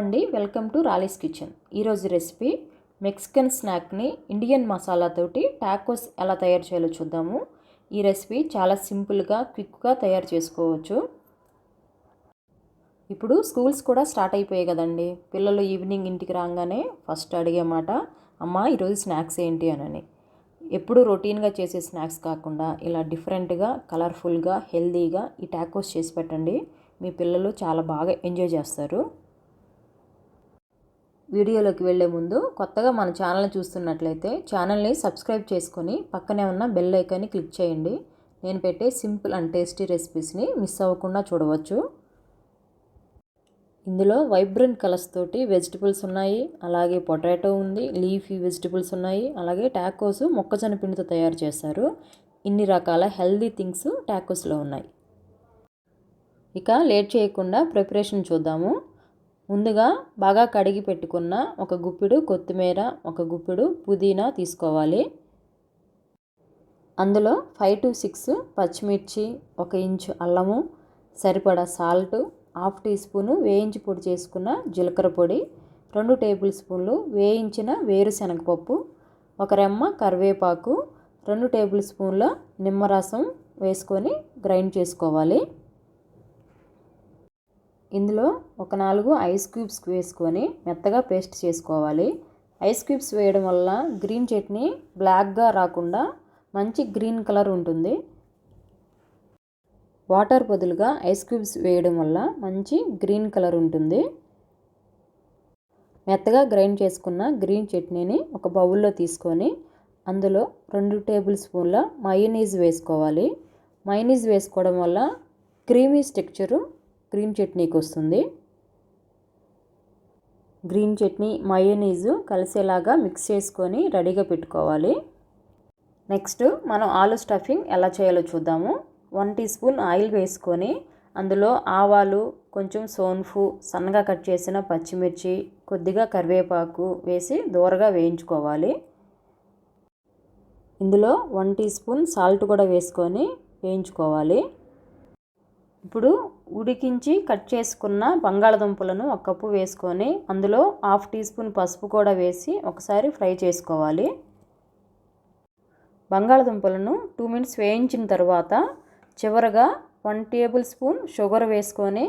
అండి, welcome to రాలిస్ kitchen. ఈరోజు recipe Mexican స్నాక్ని Indian మసాలాతోటి tacos ఎలా తయారు చేయాలో చూద్దాము. ఈ రెసిపీ చాలా సింపుల్గా క్విక్గా తయారు చేసుకోవచ్చు. ఇప్పుడు స్కూల్స్ కూడా స్టార్ట్ అయిపోయాయి కదండి. పిల్లలు ఈవినింగ్ ఇంటికి రాగానే ఫస్ట్ అడిగే మాట, అమ్మ ఈరోజు స్నాక్స్ ఏంటి అని. ఎప్పుడు రొటీన్గా చేసే స్నాక్స్ కాకుండా ఇలా డిఫరెంట్గా, కలర్ఫుల్గా, హెల్తీగా ఈ టాకోస్ చేసి పెట్టండి. మీ పిల్లలు చాలా బాగా ఎంజాయ్ చేస్తారు. వీడియోలోకి వెళ్ళే ముందు కొత్తగా మన ఛానల్ని చూస్తున్నట్లయితే ఛానల్ని సబ్స్క్రైబ్ చేసుకొని పక్కనే ఉన్న బెల్ ఐకాన్ని క్లిక్ చేయండి. నేను పెట్టే సింపుల్ అండ్ టేస్టీ రెసిపీస్ని మిస్ అవ్వకుండా చూడవచ్చు. ఇందులో వైబ్రెంట్ కలర్స్ తోటి వెజిటబుల్స్ ఉన్నాయి, అలాగే పొటాటో ఉంది, లీఫీ వెజిటబుల్స్ ఉన్నాయి, అలాగే టాకోస్ మొక్కజొన్న పిండితో తయారు చేస్తారు. ఇన్ని రకాల హెల్దీ థింగ్స్ టాకోస్లో ఉన్నాయి. ఇక లేట్ చేయకుండా ప్రిపరేషన్ చూద్దాము. ముందుగా బాగా కడిగి పెట్టుకున్న ఒక గుప్పిడు కొత్తిమీర, ఒక గుప్పిడు పుదీనా తీసుకోవాలి. అందులో 5 to 6 పచ్చిమిర్చి, 1 ఇంచు అల్లము, సరిపడా సాల్ట్, 1/2 టీ స్పూను వేయించి పొడి చేసుకున్న జీలకర్ర పొడి, 2 టేబుల్ స్పూన్లు వేయించిన వేరుశనగపప్పు, 1 రెమ్మ కరివేపాకు, 2 టేబుల్ స్పూన్ల నిమ్మరసం వేసుకొని గ్రైండ్ చేసుకోవాలి. ఇందులో ఒక 4 ఐస్ క్యూబ్స్ వేసుకొని మెత్తగా పేస్ట్ చేసుకోవాలి. ఐస్ క్యూబ్స్ వేయడం వల్ల గ్రీన్ చట్నీ బ్లాక్గా రాకుండా మంచి గ్రీన్ కలర్ ఉంటుంది. వాటర్ బదులుగా ఐస్ క్యూబ్స్ వేయడం వల్ల మంచి గ్రీన్ కలర్ ఉంటుంది. మెత్తగా గ్రైండ్ చేసుకున్న గ్రీన్ చట్నీని ఒక బౌల్లో తీసుకొని అందులో 2 టేబుల్ స్పూన్ల మయోనీస్ వేసుకోవాలి. మయోనీస్ వేసుకోవడం వల్ల క్రీమీ టెక్స్చరు గ్రీన్ చట్నీకి వస్తుంది. గ్రీన్ చట్నీ మయోనీసు కలిసేలాగా మిక్స్ చేసుకొని రెడీగా పెట్టుకోవాలి. నెక్స్ట్ మనం ఆలు స్టఫింగ్ ఎలా చేయాలో చూద్దాము. 1 టీ స్పూన్ ఆయిల్ వేసుకొని అందులో ఆవాలు, కొంచెం సోన్ఫు, సన్నగా కట్ చేసిన పచ్చిమిర్చి, కొద్దిగా కరివేపాకు వేసి దూరగా వేయించుకోవాలి. ఇందులో 1 టీ స్పూన్ సాల్ట్ కూడా వేసుకొని వేయించుకోవాలి. ఇప్పుడు ఉడికించి కట్ చేసుకున్న బంగాళదుంపలను 1 కప్పు వేసుకొని అందులో 1/2 టీ స్పూన్ పసుపు కూడా వేసి ఒకసారి ఫ్రై చేసుకోవాలి. బంగాళదుంపలను 2 మినిట్స్ వేయించిన తర్వాత చివరగా 1 టేబుల్ స్పూన్ షుగర్ వేసుకొని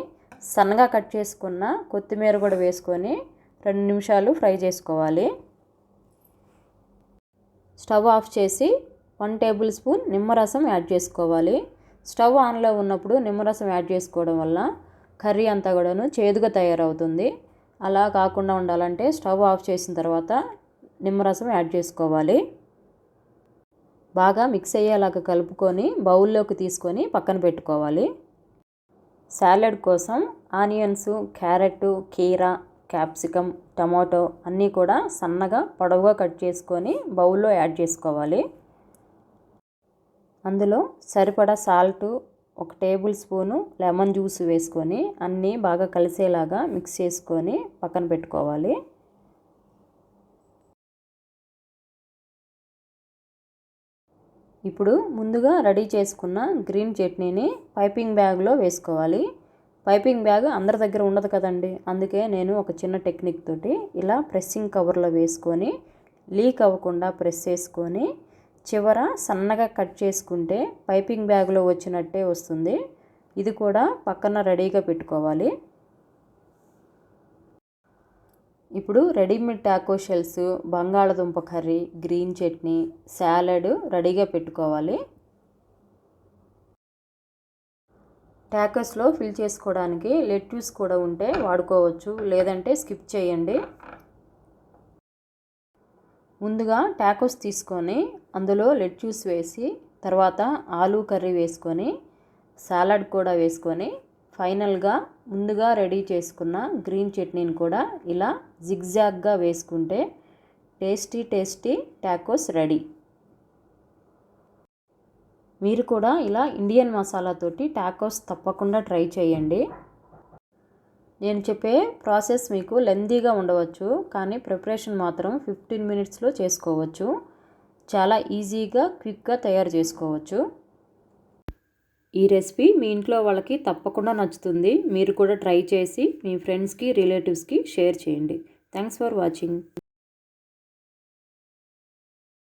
సన్నగా కట్ చేసుకున్న కొత్తిమీర కూడా వేసుకొని 2 నిమిషాలు ఫ్రై చేసుకోవాలి. స్టవ్ ఆఫ్ చేసి 1 టేబుల్ స్పూన్ నిమ్మరసం యాడ్ చేసుకోవాలి. స్టవ్ ఆన్లో ఉన్నప్పుడు నిమ్మరసం యాడ్ చేసుకోవడం వల్ల కర్రీ అంతా కూడాను చేదుగా తయారవుతుంది. అలా కాకుండా ఉండాలంటే స్టవ్ ఆఫ్ చేసిన తర్వాత నిమ్మరసం యాడ్ చేసుకోవాలి. బాగా మిక్స్ అయ్యేలాగా కలుపుకొని బౌల్లోకి తీసుకొని పక్కన పెట్టుకోవాలి. సాలెడ్ కోసం ఆనియన్స్, క్యారెట్, కీరా, క్యాప్సికం, టమాటో అన్నీ కూడా సన్నగా పొడవుగా కట్ చేసుకొని బౌల్లో యాడ్ చేసుకోవాలి. అందులో సరిపడా salt, 1 table spoon lemon juice వేసుకొని అన్నీ బాగా కలిసేలాగా మిక్స్ చేసుకొని పక్కన పెట్టుకోవాలి. ఇప్పుడు ముందుగా రెడీ చేసుకున్న గ్రీన్ చట్నీని పైపింగ్ బ్యాగ్లో వేసుకోవాలి. పైపింగ్ బ్యాగ్ అందరి దగ్గర ఉండదు కదండి, అందుకే నేను ఒక చిన్న టెక్నిక్ తోటి ఇలా ప్రెస్సింగ్ కవర్లో వేసుకొని లీక్ అవ్వకుండా ప్రెస్ చేసుకొని చివర సన్నగా కట్ చేసుకుంటే పైపింగ్ బ్యాగ్లో వచ్చినట్టే వస్తుంది. ఇది కూడా పక్కన రెడీగా పెట్టుకోవాలి. ఇప్పుడు రెడీమేడ్ టాకో షెల్స్, బంగాళదుంప కర్రీ, గ్రీన్ చట్నీ, సాలడ్ రెడీగా పెట్టుకోవాలి. టాకోస్లో ఫిల్ చేసుకోవడానికి లెట్యూస్ కూడా ఉంటే వాడుకోవచ్చు, లేదంటే స్కిప్ చేయండి. ముందుగా టాకోస్ తీసుకొని అందులో లెట్యూస్ వేసి తర్వాత ఆలూ కర్రీ వేసుకొని సాలడ్ కూడా వేసుకొని ఫైనల్గా ముందుగా రెడీ చేసుకున్న గ్రీన్ చట్నీని కూడా ఇలా జిగ్జాగ్గా వేసుకుంటే టేస్టీ టాకోస్ రెడీ. మీరు కూడా ఇలా ఇండియన్ మసాలాతోటి టాకోస్ తప్పకుండా ట్రై చేయండి. నేను చెప్పే ప్రాసెస్ మీకు లెందీగా ఉండవచ్చు, కానీ ప్రిపరేషన్ మాత్రం 15 మినిట్స్లో చేసుకోవచ్చు. చాలా ఈజీగా క్విక్గా తయారు చేసుకోవచ్చు. ఈ రెసిపీ మీ ఇంట్లో వాళ్ళకి తప్పకుండా నచ్చుతుంది. మీరు కూడా ట్రై చేసి మీ ఫ్రెండ్స్కి రిలేటివ్స్కి షేర్ చేయండి. Thanks for watching.